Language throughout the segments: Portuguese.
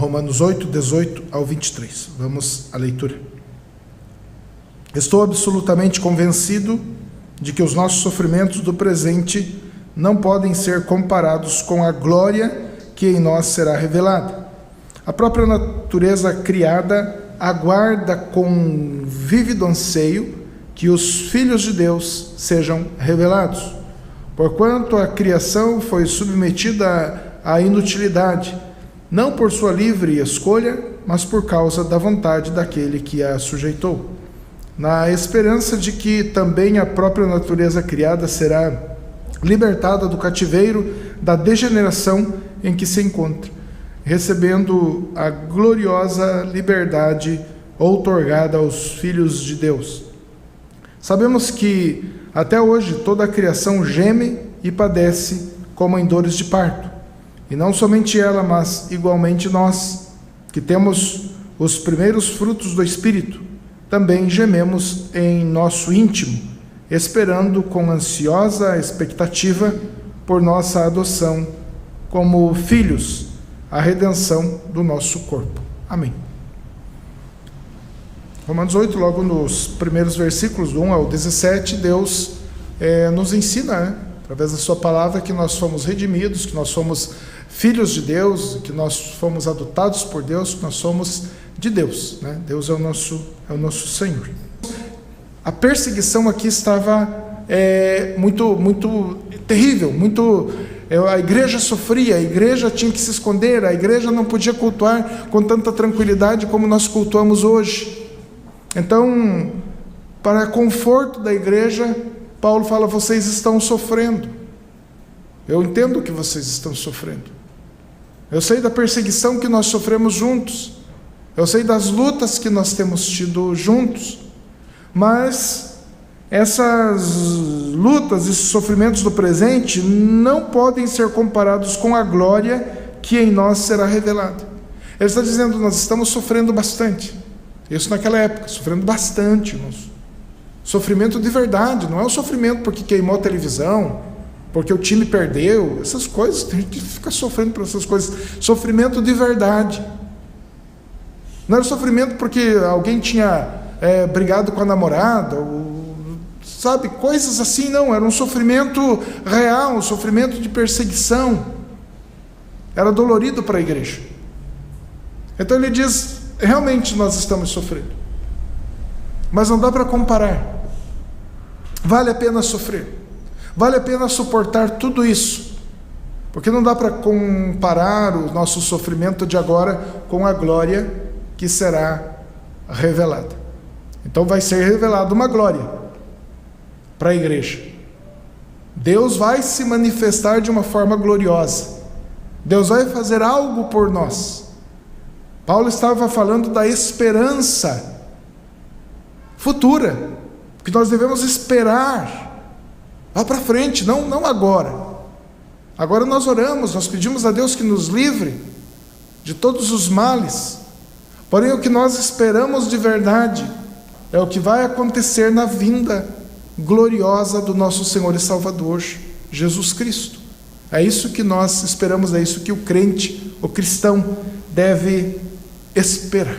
Romanos 8, 18 ao 23. Vamos à leitura. Estou absolutamente convencido de que os nossos sofrimentos do presente não podem ser comparados com a glória que em nós será revelada. A própria natureza criada aguarda com vívido anseio que os filhos de Deus sejam revelados. Porquanto a criação foi submetida à inutilidade, não por sua livre escolha, mas por causa da vontade daquele que a sujeitou, na esperança de que também a própria natureza criada será libertada do cativeiro da degeneração em que se encontra, recebendo a gloriosa liberdade outorgada aos filhos de Deus. Sabemos que até hoje toda a criação geme e padece como em dores de parto, e não somente ela, mas igualmente nós, que temos os primeiros frutos do Espírito, também gememos em nosso íntimo, esperando com ansiosa expectativa por nossa adoção como filhos, a redenção do nosso corpo. Amém. Romanos 8, logo nos primeiros versículos, do 1 ao 17, Deus nos ensina, através da sua palavra, que nós fomos redimidos, que nós somos filhos de Deus, que nós fomos adotados por Deus, que nós somos de Deus, né? Deus é o nosso Senhor. A perseguição aqui estava muito terrível, a igreja sofria, a igreja tinha que se esconder, a igreja não podia cultuar com tanta tranquilidade como nós cultuamos hoje. Então, para conforto da igreja, Paulo fala: vocês estão sofrendo. Eu entendo que vocês estão sofrendo. Eu sei da perseguição que nós sofremos juntos. Eu sei das lutas que nós temos tido juntos. Mas essas lutas e sofrimentos do presente não podem ser comparados com a glória que em nós será revelada. Ele está dizendo: nós estamos sofrendo bastante. Isso naquela época, sofrendo bastante, irmãos. Sofrimento de verdade, não é o sofrimento porque queimou a televisão, porque o time perdeu, essas coisas, a gente fica sofrendo por essas coisas. Sofrimento de verdade. Não era sofrimento porque alguém tinha brigado com a namorada, sabe, coisas assim, não. Era um sofrimento real, um sofrimento de perseguição. Era dolorido para a igreja. Então ele diz: realmente nós estamos sofrendo, mas não dá para comparar. Vale a pena sofrer, vale a pena suportar tudo isso, porque não dá para comparar o nosso sofrimento de agora com a glória que será revelada. Então vai ser revelada uma glória para a igreja. Deus vai se manifestar de uma forma gloriosa. Deus vai fazer algo por nós. Paulo estava falando da esperança futura, que nós devemos esperar lá para frente, não agora. Agora nós oramos, nós pedimos a Deus que nos livre de todos os males, porém o que nós esperamos de verdade é o que vai acontecer na vinda gloriosa do nosso Senhor e Salvador, Jesus Cristo. É isso que nós esperamos, é isso que o crente, o cristão, deve esperar.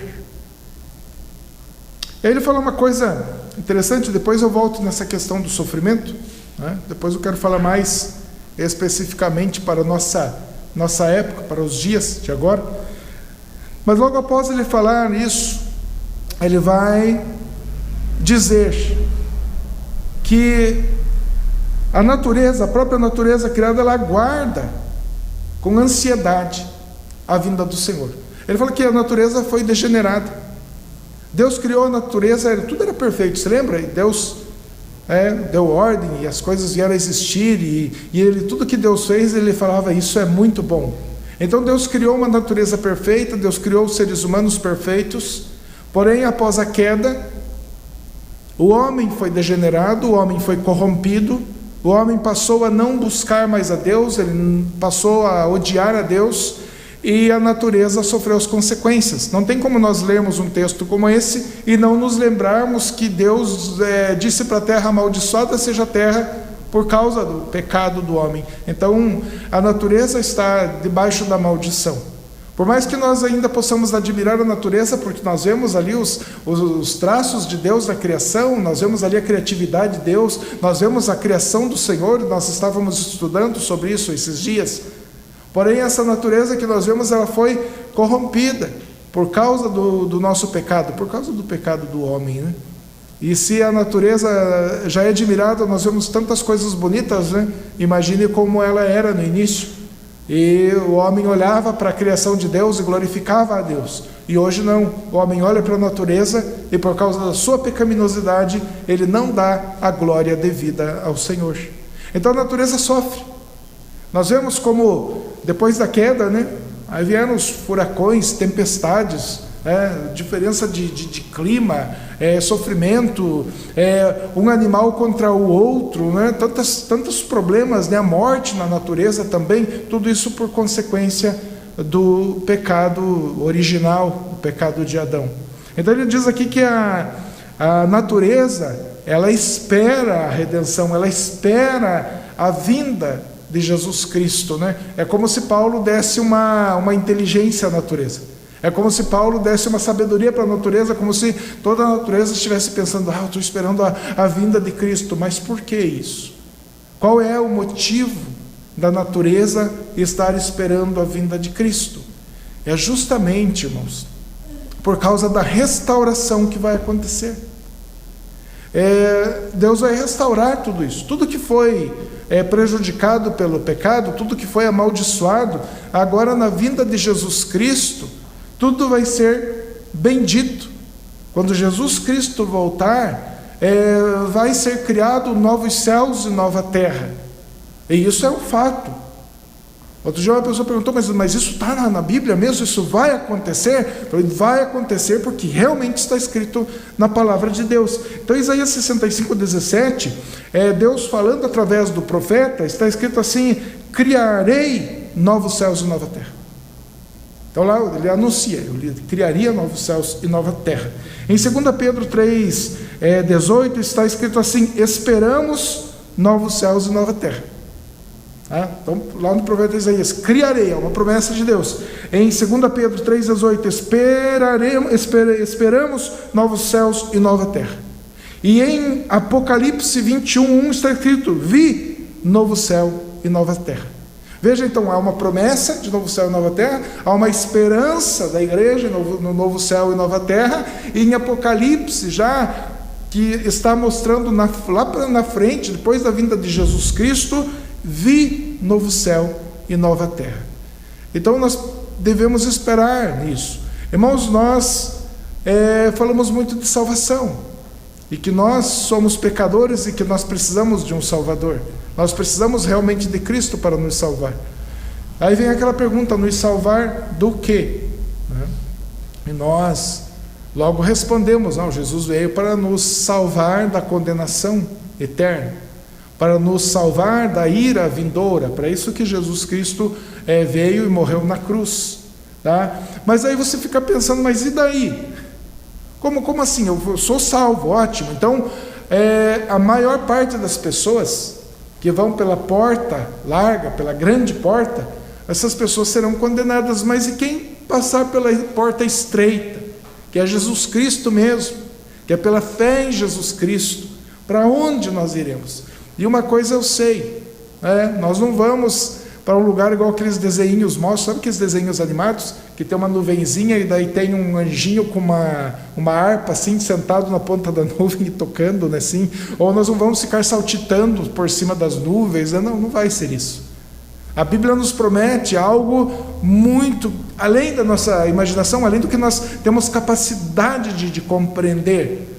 E aí ele fala uma coisa interessante, depois eu volto nessa questão do sofrimento, né? Depois eu quero falar mais especificamente para a nossa época, para os dias de agora. Mas logo após ele falar isso, ele vai dizer que a própria natureza criada, ela aguarda com ansiedade a vinda do Senhor. Ele fala que a natureza foi degenerada. Deus criou a natureza, tudo era perfeito, você lembra? Deus deu ordem e as coisas vieram a existir, e tudo que Deus fez, ele falava: isso é muito bom. Então Deus criou uma natureza perfeita, Deus criou os seres humanos perfeitos, porém após a queda, o homem foi degenerado, o homem foi corrompido, o homem passou a não buscar mais a Deus, ele passou a odiar a Deus, e a natureza sofreu as consequências. Não tem como nós lermos um texto como esse e não nos lembrarmos que Deus disse para a terra: amaldiçoada seja a terra por causa do pecado do homem. Então a natureza está debaixo da maldição. Por mais que nós ainda possamos admirar a natureza, porque nós vemos ali os traços de Deus na criação, nós vemos ali a criatividade de Deus, nós vemos a criação do Senhor, nós estávamos estudando sobre isso esses dias. Porém, essa natureza que nós vemos, ela foi corrompida por causa do nosso pecado, por causa do pecado do homem, né? E se a natureza já é admirada, nós vemos tantas coisas bonitas, né? Imagine como ela era no início. E o homem olhava para a criação de Deus e glorificava a Deus. E hoje não, o homem olha para a natureza e por causa da sua pecaminosidade, ele não dá a glória devida ao Senhor. Então a natureza sofre. Nós vemos como depois da queda, né, aí vieram os furacões, tempestades, diferença de clima, sofrimento, um animal contra o outro, né? Tantos problemas, né? A morte na natureza também, tudo isso por consequência do pecado original, o pecado de Adão. Então ele diz aqui que a natureza, ela espera a redenção, ela espera a vinda de Jesus Cristo, né? É como se Paulo desse uma inteligência à natureza. É como se Paulo desse uma sabedoria para a natureza, como se toda a natureza estivesse pensando, eu estou esperando a vinda de Cristo. Mas por que isso? Qual é o motivo da natureza estar esperando a vinda de Cristo? É justamente, irmãos, por causa da restauração que vai acontecer. Deus vai restaurar tudo isso. Tudo que foi prejudicado pelo pecado, tudo que foi amaldiçoado, agora na vinda de Jesus Cristo, tudo vai ser bendito. Quando Jesus Cristo voltar, vai ser criado novos céus e nova terra. E isso é um fato. Outro dia uma pessoa perguntou, mas isso está na Bíblia mesmo? Isso vai acontecer? Então, vai acontecer porque realmente está escrito na palavra de Deus. Então Isaías 65:17, Deus falando através do profeta, está escrito assim, criarei novos céus e nova terra. Então lá ele anuncia, ele criaria novos céus e nova terra. Em 2 Pedro 3:18 está escrito assim, esperamos novos céus e nova terra. Então lá no profeta Isaías, criarei, é uma promessa de Deus. Em 2 Pedro 3:18, esperamos novos céus e nova terra. E em Apocalipse 21:1 está escrito, vi novo céu e nova terra. Veja então, há uma promessa de novo céu e nova terra, há uma esperança da igreja no novo céu e nova terra, e em Apocalipse já, que está mostrando lá na frente, depois da vinda de Jesus Cristo, vi novo céu e nova terra. Então nós devemos esperar nisso. Irmãos, nós falamos muito de salvação, e que nós somos pecadores e que nós precisamos de um Salvador. Nós precisamos realmente de Cristo para nos salvar. Aí vem aquela pergunta, nos salvar do quê? E nós logo respondemos, não, Jesus veio para nos salvar da condenação eterna, para nos salvar da ira vindoura, para isso que Jesus Cristo veio e morreu na cruz. Tá? Mas aí você fica pensando, mas e daí? Como assim? Eu sou salvo, ótimo. Então, a maior parte das pessoas que vão pela porta larga, pela grande porta, essas pessoas serão condenadas. Mas e quem passar pela porta estreita, que é Jesus Cristo mesmo, que é pela fé em Jesus Cristo, para onde nós iremos? E uma coisa eu sei, nós não vamos para um lugar igual aqueles desenhos mostram, sabe aqueles desenhos animados, que tem uma nuvenzinha e daí tem um anjinho com uma harpa assim, sentado na ponta da nuvem e tocando, né, assim, ou nós não vamos ficar saltitando por cima das nuvens, não vai ser isso. A Bíblia nos promete algo muito além da nossa imaginação, além do que nós temos capacidade de compreender.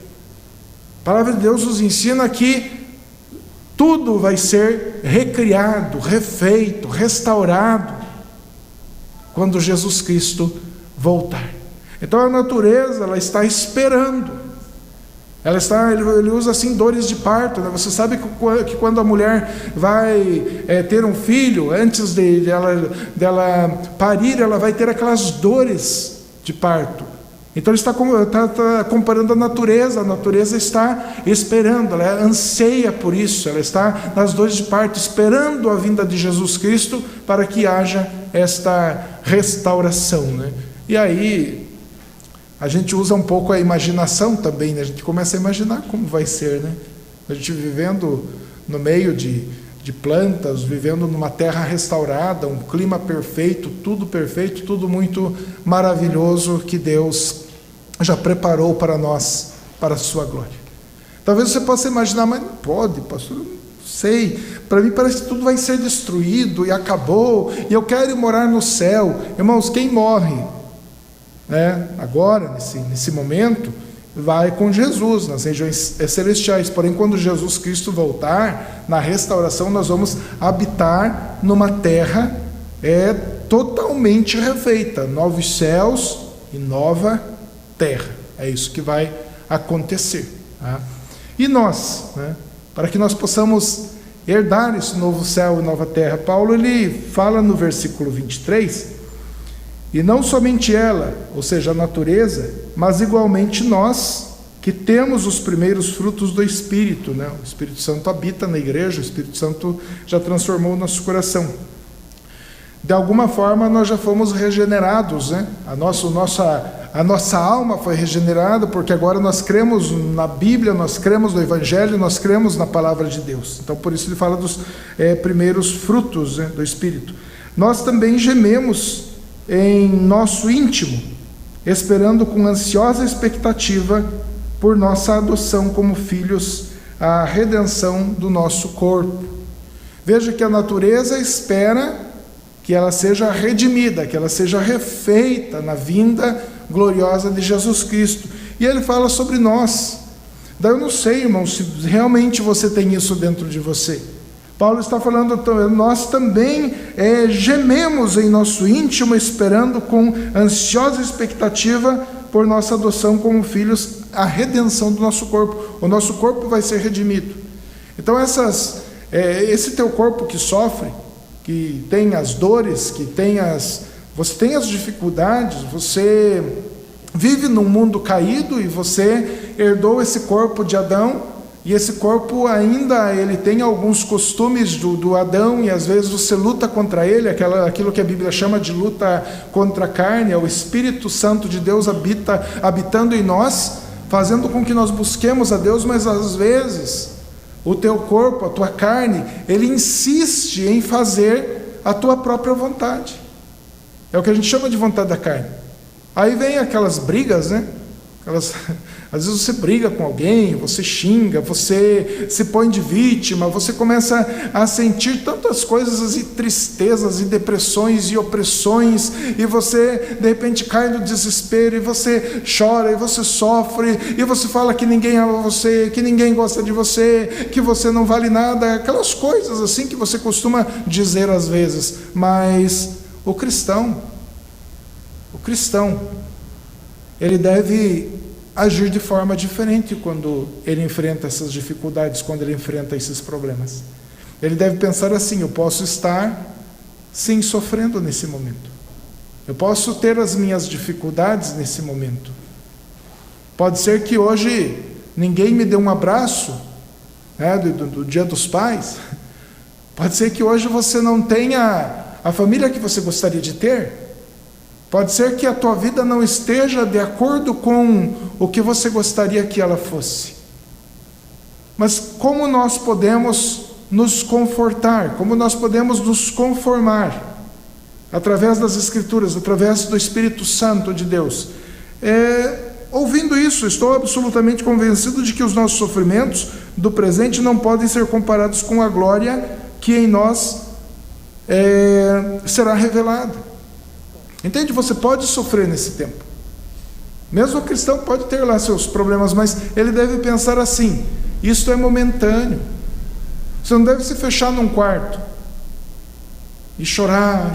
A palavra de Deus nos ensina que tudo vai ser recriado, refeito, restaurado quando Jesus Cristo voltar. Então a natureza, ela está esperando. Ele usa assim dores de parto, né? Você sabe que quando a mulher vai ter um filho, antes dela parir, ela vai ter aquelas dores de parto. Então ele está comparando a natureza está esperando, ela anseia por isso, ela está nas dores de parto, esperando a vinda de Jesus Cristo para que haja esta restauração, né? E aí a gente usa um pouco a imaginação também, né? A gente começa a imaginar como vai ser, né? A gente vivendo no meio de plantas, vivendo numa terra restaurada, um clima perfeito, tudo muito maravilhoso que Deus já preparou para nós, para a sua glória. Talvez você possa imaginar, mas não pode, pastor, eu não sei, para mim parece que tudo vai ser destruído e acabou, e eu quero ir morar no céu. Irmãos, quem morre, né, agora, nesse momento, vai com Jesus nas regiões celestiais. Porém, quando Jesus Cristo voltar, na restauração, nós vamos habitar numa terra totalmente refeita, novos céus e nova terra. É isso que vai acontecer, tá? E nós, né, para que nós possamos herdar esse novo céu e nova terra, Paulo ele fala no versículo 23, e não somente ela, ou seja, a natureza, mas igualmente nós, que temos os primeiros frutos do Espírito, né? O Espírito Santo habita na igreja, o Espírito Santo já transformou o nosso coração. De alguma forma nós já fomos regenerados, né? A nossa alma foi regenerada, porque agora nós cremos na Bíblia, nós cremos no Evangelho, nós cremos na Palavra de Deus. Então por isso ele fala dos primeiros frutos, né, do Espírito. Nós também gememos em nosso íntimo, esperando com ansiosa expectativa por nossa adoção como filhos, a redenção do nosso corpo. Veja que a natureza espera que ela seja redimida, que ela seja refeita na vinda gloriosa de Jesus Cristo. E ele fala sobre nós. Daí eu não sei, irmão, se realmente você tem isso dentro de você. Paulo está falando, nós também gememos em nosso íntimo, esperando com ansiosa expectativa por nossa adoção como filhos, a redenção do nosso corpo. O nosso corpo vai ser redimido. Então esse teu corpo que sofre, que tem as dores, você tem as dificuldades, você vive num mundo caído e você herdou esse corpo de Adão. E esse corpo ainda ele tem alguns costumes do Adão, e às vezes você luta contra ele, aquilo que a Bíblia chama de luta contra a carne. É o Espírito Santo de Deus habitando em nós, fazendo com que nós busquemos a Deus, mas às vezes o teu corpo, a tua carne, ele insiste em fazer a tua própria vontade. É o que a gente chama de vontade da carne. Aí vem aquelas brigas, né? Às vezes você briga com alguém, você xinga, você se põe de vítima, você começa a sentir tantas coisas e tristezas e depressões e opressões, e você de repente cai no desespero, e você chora, e você sofre, e você fala que ninguém ama você, que ninguém gosta de você, que você não vale nada, aquelas coisas assim que você costuma dizer às vezes. Mas o cristão, ele deve agir de forma diferente quando ele enfrenta essas dificuldades, quando ele enfrenta esses problemas. Ele deve pensar assim: eu posso estar, sim, sofrendo nesse momento. Eu posso ter as minhas dificuldades nesse momento. Pode ser que hoje ninguém me dê um abraço, né, do Dia dos Pais. Pode ser que hoje você não tenha a família que você gostaria de ter. Pode ser que a tua vida não esteja de acordo com o que você gostaria que ela fosse. Mas como nós podemos nos confortar, como nós podemos nos conformar, através das Escrituras, através do Espírito Santo de Deus? Ouvindo isso, estou absolutamente convencido de que os nossos sofrimentos do presente não podem ser comparados com a glória que em nós será revelada. Entende? Você pode sofrer nesse tempo. Mesmo o cristão pode ter lá seus problemas, mas ele deve pensar assim: isto é momentâneo. Você não deve se fechar num quarto e chorar,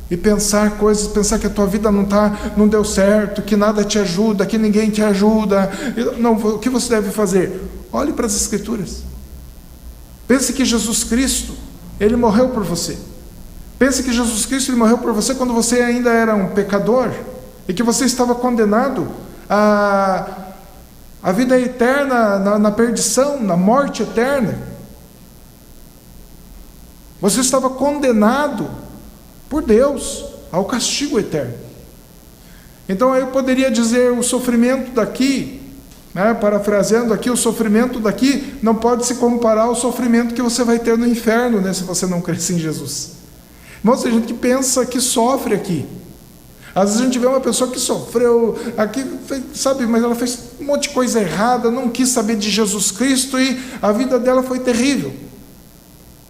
e pensar coisas, pensar que a tua vida não deu certo, que nada te ajuda, que ninguém te ajuda. Não, o que você deve fazer? Olhe para as Escrituras. Pense que Jesus Cristo, Ele morreu por você. Pense que Jesus Cristo Ele morreu por você quando você ainda era um pecador, e que você estava condenado à vida eterna, na perdição, na morte eterna. Você estava condenado por Deus, ao castigo eterno. Então eu poderia dizer, o sofrimento daqui, parafraseando aqui, o sofrimento daqui não pode se comparar ao sofrimento que você vai ter no inferno, se você não crescer em Jesus. Irmãos, tem gente que pensa que sofre aqui. Às vezes a gente vê uma pessoa que sofreu aqui, mas ela fez um monte de coisa errada, não quis saber de Jesus Cristo e a vida dela foi terrível.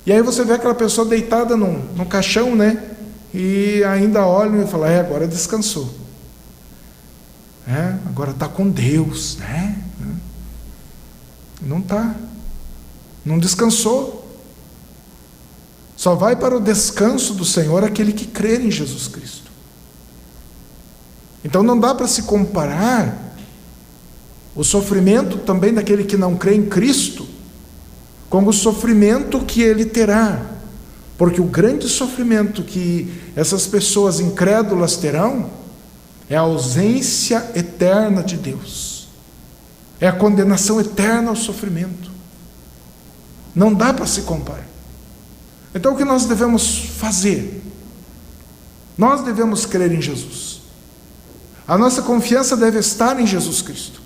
E aí você vê aquela pessoa deitada num caixão, e ainda olha e fala, agora descansou. Agora está com Deus, Não está. Não descansou. Só vai para o descanso do Senhor aquele que crer em Jesus Cristo. Então não dá para se comparar o sofrimento também daquele que não crê em Cristo com o sofrimento que ele terá. Porque o grande sofrimento que essas pessoas incrédulas terão é a ausência eterna de Deus. É a condenação eterna ao sofrimento. Não dá para se comparar. Então o que nós devemos fazer? Nós devemos crer em Jesus. A nossa confiança deve estar em Jesus Cristo.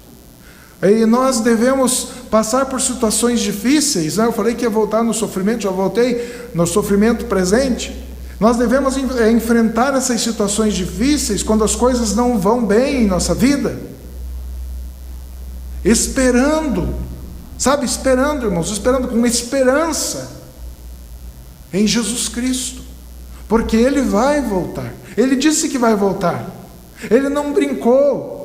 E nós devemos passar por situações difíceis. Eu falei que ia voltar no sofrimento, já voltei no sofrimento presente. Nós devemos enfrentar essas situações difíceis quando as coisas não vão bem em nossa vida. Esperando, esperando, irmãos, esperando com esperança em Jesus Cristo. Porque Ele vai voltar. Ele disse que vai voltar. Ele não brincou.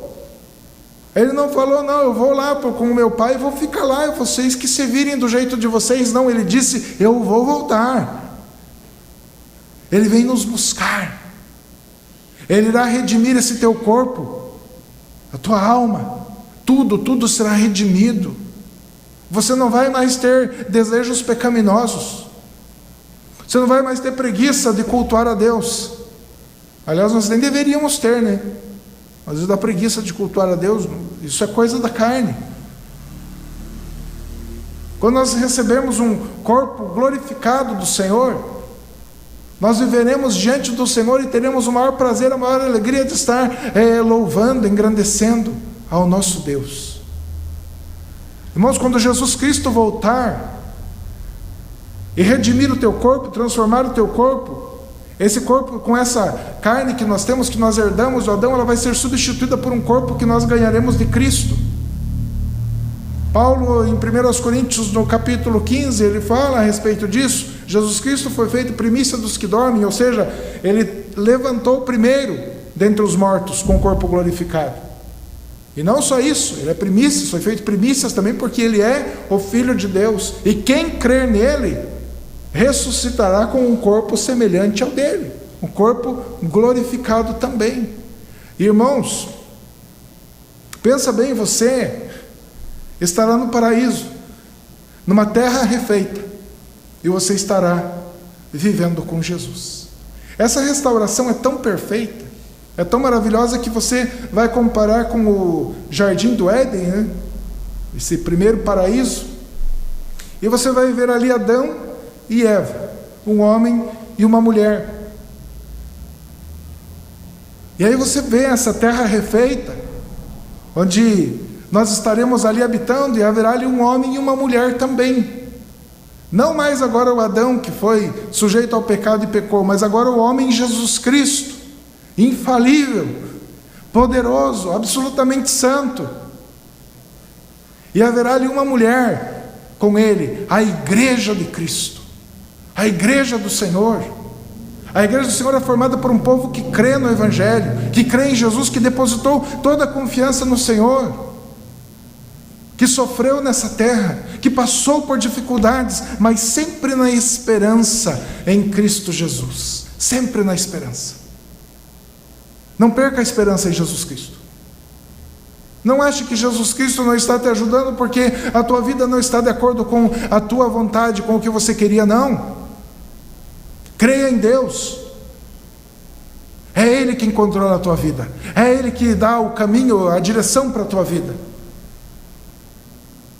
Ele não falou, não, eu vou lá com o meu pai e vou ficar lá, e vocês que se virem do jeito de vocês. Não, Ele disse, eu vou voltar. Ele vem nos buscar. Ele irá redimir esse teu corpo, a tua alma. Tudo será redimido. Você não vai mais ter desejos pecaminosos. Você não vai mais ter preguiça de cultuar a Deus. Aliás, nós nem deveríamos ter, Às vezes dá preguiça de cultuar a Deus, isso é coisa da carne. Quando nós recebemos um corpo glorificado do Senhor, nós viveremos diante do Senhor e teremos o maior prazer, a maior alegria de estar louvando, engrandecendo ao nosso Deus. Irmãos, quando Jesus Cristo voltar e redimir o teu corpo, transformar o teu corpo, esse corpo com essa carne que nós temos, que nós herdamos de Adão, ela vai ser substituída por um corpo que nós ganharemos de Cristo. Paulo, em 1 Coríntios, no capítulo 15, ele fala a respeito disso. Jesus Cristo foi feito primícia dos que dormem, ou seja, Ele levantou primeiro dentre os mortos com o corpo glorificado. E não só isso, Ele é primícia, foi feito primícias também porque Ele é o Filho de Deus. E quem crer nele, ressuscitará com um corpo semelhante ao dele, um corpo glorificado também. Irmãos, pensa bem, você estará no paraíso, numa terra refeita, e você estará vivendo com Jesus. Essa restauração é tão perfeita, é tão maravilhosa, que você vai comparar com o jardim do Éden, esse primeiro paraíso, e você vai ver ali Adão e Eva, um homem e uma mulher. E aí você vê essa terra refeita, onde nós estaremos ali habitando, e haverá ali um homem e uma mulher também. Não mais agora o Adão, que foi sujeito ao pecado e pecou, mas agora o homem Jesus Cristo, infalível, poderoso, absolutamente santo. E haverá ali uma mulher com ele, a igreja de Cristo, a igreja do Senhor. A igreja do Senhor é formada por um povo que crê no Evangelho, que crê em Jesus, que depositou toda a confiança no Senhor, que sofreu nessa terra, que passou por dificuldades, mas sempre na esperança em Cristo Jesus. Sempre na esperança. Não perca a esperança em Jesus Cristo. Não ache que Jesus Cristo não está te ajudando porque a tua vida não está de acordo com a tua vontade, com o que você queria, não. Creia em Deus. É Ele quem controla a tua vida. É Ele que dá o caminho, a direção para a tua vida.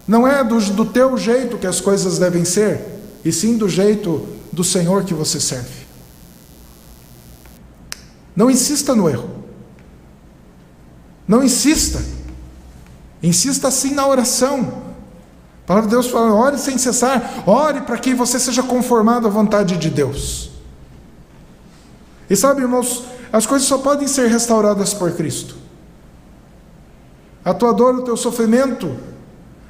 Não é do teu jeito que as coisas devem ser, e sim do jeito do Senhor que você serve. Não insista no erro. Não insista. Insista sim na oração. A palavra de Deus fala: ore sem cessar. Ore para que você seja conformado à vontade de Deus. E sabe, irmãos, as coisas só podem ser restauradas por Cristo. A tua dor, o teu sofrimento,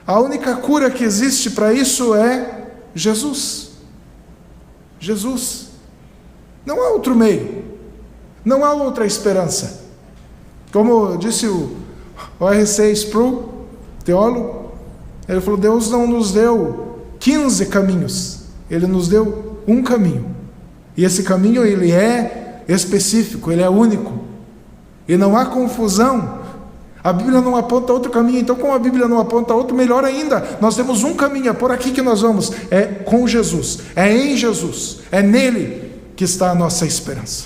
a única cura que existe para isso é Jesus. Jesus. Não há outro meio. Não há outra esperança. Como disse o R.C. Sproul, teólogo, ele falou: Deus não nos deu 15 caminhos, Ele nos deu um caminho. E esse caminho, ele é específico, ele é único. E não há confusão. A Bíblia não aponta outro caminho, então como a Bíblia não aponta outro, melhor ainda, nós temos um caminho, é por aqui que nós vamos, é com Jesus, é em Jesus, é nele que está a nossa esperança.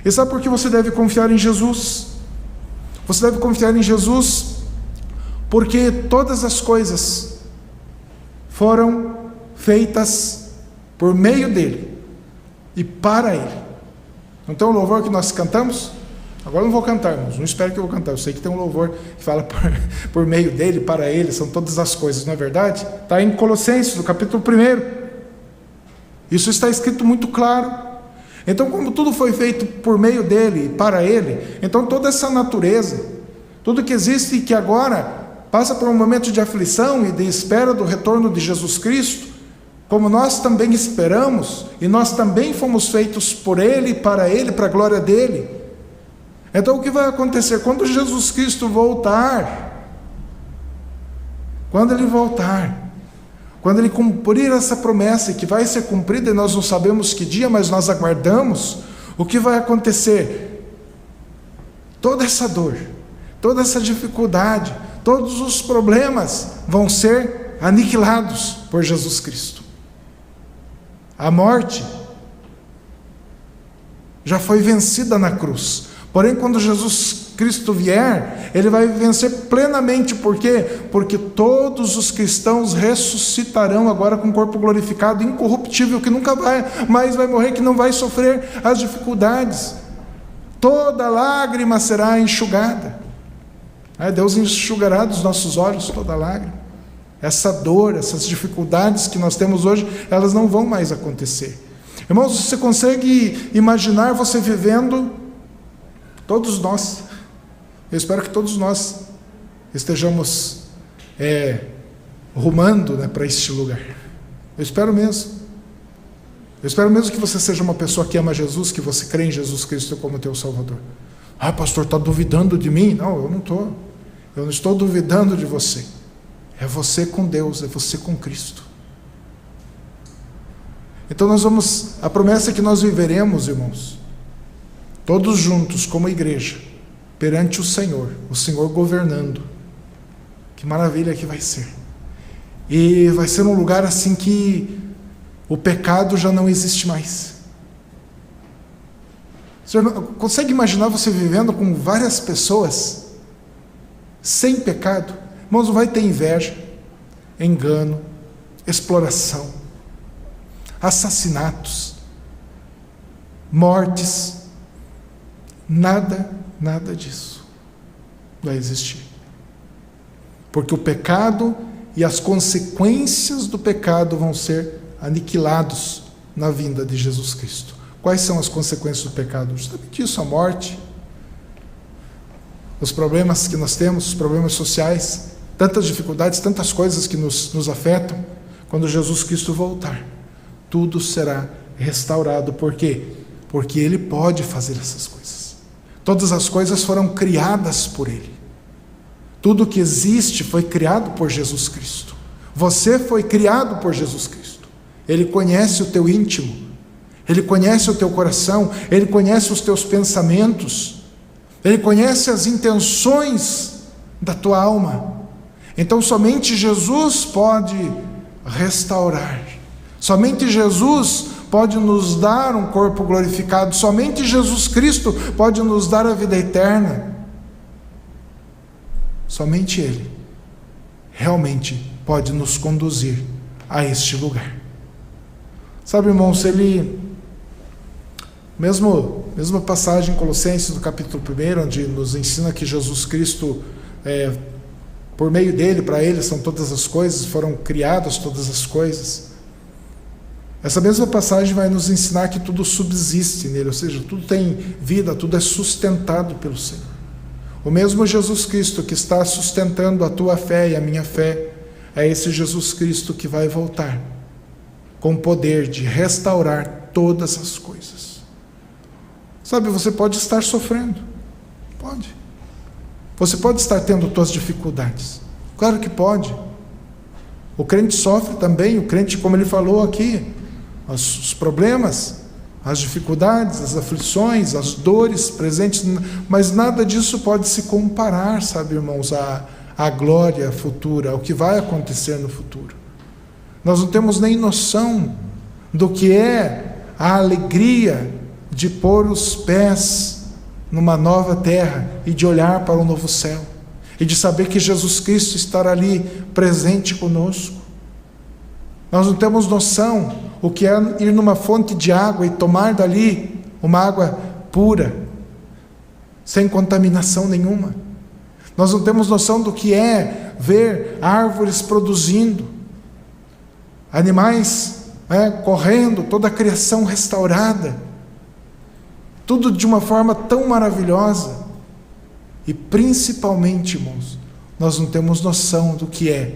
E sabe por que você deve confiar em Jesus? Você deve confiar em Jesus porque todas as coisas foram feitas por meio dele e para ele. Não tem um louvor que nós cantamos? Agora eu não vou cantar, irmãos, não espero que eu vou cantar. Eu sei que tem um louvor que fala por meio dele, para ele, são todas as coisas, não é verdade? Está em Colossenses, no capítulo 1. Isso está escrito muito claro. Então, como tudo foi feito por meio dele e para ele, então toda essa natureza, tudo que existe e que agora passa por um momento de aflição e de espera do retorno de Jesus Cristo, como nós também esperamos, e nós também fomos feitos por ele e para a glória dele. Então o que vai acontecer? Quando Jesus Cristo voltar, quando ele voltar, quando ele cumprir essa promessa, que vai ser cumprida, e nós não sabemos que dia, mas nós aguardamos, o que vai acontecer? Toda essa dor, toda essa dificuldade, todos os problemas vão ser aniquilados por Jesus Cristo. A morte já foi vencida na cruz. Porém, quando Jesus Cristo vier, ele vai vencer plenamente. Por quê? Porque todos os cristãos ressuscitarão agora com o corpo glorificado, incorruptível, que nunca mais vai morrer, que não vai sofrer as dificuldades. Toda lágrima será enxugada. Deus enxugará dos nossos olhos toda lágrima. Essa dor, essas dificuldades que nós temos hoje, elas não vão mais acontecer. Irmãos, você consegue imaginar você vivendo, todos nós, eu espero que todos nós estejamos rumando, para este lugar. Eu espero mesmo. Eu espero mesmo que você seja uma pessoa que ama Jesus, que você crê em Jesus Cristo como teu Salvador. Pastor, está duvidando de mim? Não, eu não estou. Eu não estou duvidando de você. É você com Deus, é você com Cristo. Então a promessa é que nós viveremos, irmãos, todos juntos como igreja, perante o Senhor governando. Que maravilha que vai ser. E vai ser um lugar assim que o pecado já não existe mais. Você consegue imaginar você vivendo com várias pessoas sem pecado? Irmãos, não vai ter inveja, engano, exploração, assassinatos, mortes, nada disso vai existir. Porque o pecado e as consequências do pecado vão ser aniquilados na vinda de Jesus Cristo. Quais são as consequências do pecado? Justamente isso, a morte, os problemas que nós temos, os problemas sociais, tantas dificuldades, tantas coisas que nos afetam. Quando Jesus Cristo voltar, tudo será restaurado. Por quê? Porque Ele pode fazer essas coisas. Todas as coisas foram criadas por Ele. Tudo que existe foi criado por Jesus Cristo. Você foi criado por Jesus Cristo. Ele conhece o teu íntimo, Ele conhece o teu coração, Ele conhece os teus pensamentos, Ele conhece as intenções da tua alma. Então somente Jesus pode restaurar, somente Jesus pode nos dar um corpo glorificado, somente Jesus Cristo pode nos dar a vida eterna. Somente Ele realmente pode nos conduzir a este lugar. Sabe, irmãos, Ele, mesmo Mesma passagem em Colossenses, do capítulo 1, onde nos ensina que Jesus Cristo, por meio dele, para ele são todas as coisas, foram criadas todas as coisas. Essa mesma passagem vai nos ensinar que tudo subsiste nele, ou seja, tudo tem vida, tudo é sustentado pelo Senhor. O mesmo Jesus Cristo que está sustentando a tua fé e a minha fé, é esse Jesus Cristo que vai voltar com o poder de restaurar todas as coisas. Sabe, você pode estar sofrendo, pode. Você pode estar tendo suas dificuldades, claro que pode. O crente sofre também, o crente, como ele falou aqui, os problemas, as dificuldades, as aflições, as dores presentes, mas nada disso pode se comparar, sabe, irmãos, à glória futura, ao que vai acontecer no futuro. Nós não temos nem noção do que é a alegria de pôr os pés numa nova terra e de olhar para um novo céu, e de saber que Jesus Cristo estará ali presente conosco. Nós não temos noção o que é ir numa fonte de água e tomar dali uma água pura, sem contaminação nenhuma. Nós não temos noção do que é ver árvores produzindo, animais correndo, toda a criação restaurada, tudo de uma forma tão maravilhosa. E principalmente, irmãos, nós não temos noção do que é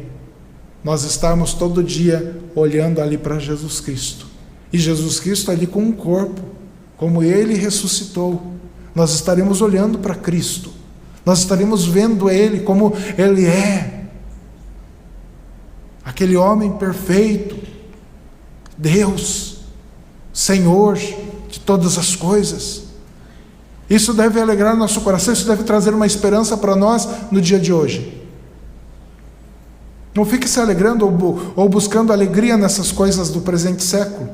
nós estarmos todo dia olhando ali para Jesus Cristo, e Jesus Cristo ali com um corpo, como Ele ressuscitou. Nós estaremos olhando para Cristo, nós estaremos vendo Ele como Ele é, aquele homem perfeito, Deus, Senhor de todas as coisas. Isso deve alegrar nosso coração, isso deve trazer uma esperança para nós no dia de hoje. Não fique se alegrando ou buscando alegria nessas coisas do presente século.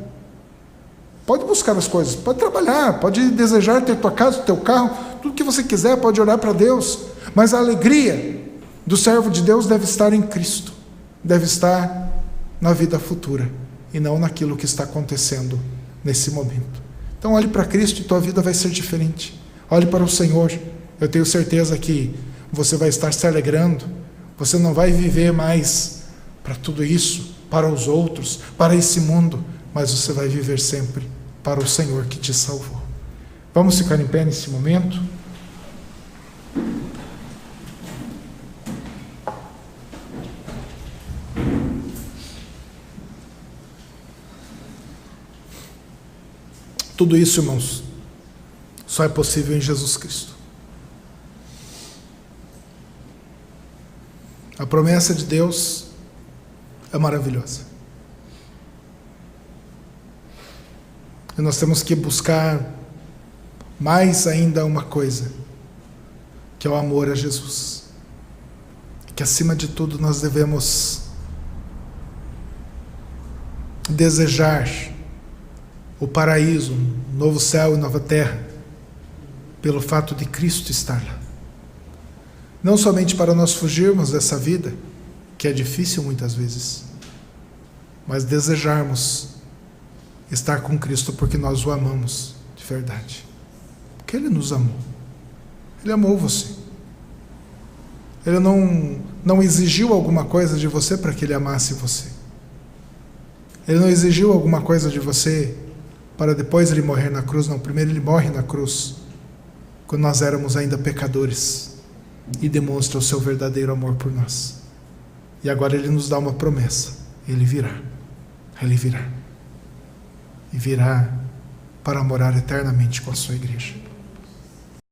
Pode buscar as coisas, pode trabalhar, pode desejar ter tua casa, teu carro, tudo que você quiser, pode orar para Deus, mas a alegria do servo de Deus deve estar em Cristo, deve estar na vida futura e não naquilo que está acontecendo nesse momento. Então olhe para Cristo e tua vida vai ser diferente. Olhe para o Senhor, eu tenho certeza que você vai estar se alegrando. Você não vai viver mais para tudo isso, para os outros, para esse mundo, mas você vai viver sempre para o Senhor que te salvou. Vamos ficar em pé nesse momento? Tudo isso, irmãos, só é possível em Jesus Cristo. A promessa de Deus é maravilhosa. E nós temos que buscar mais ainda uma coisa, que é o amor a Jesus. Que acima de tudo nós devemos desejar o paraíso, um novo céu e nova terra, pelo fato de Cristo estar lá. Não somente para nós fugirmos dessa vida, que é difícil muitas vezes, mas desejarmos estar com Cristo porque nós o amamos de verdade. Porque Ele nos amou. Ele amou você. Ele não exigiu alguma coisa de você para que Ele amasse você. Ele não exigiu alguma coisa de você para depois Ele morrer na cruz. Não, primeiro Ele morre na cruz, quando nós éramos ainda pecadores, e demonstra o seu verdadeiro amor por nós. E agora Ele nos dá uma promessa: Ele virá. Ele virá. E virá para morar eternamente com a sua igreja.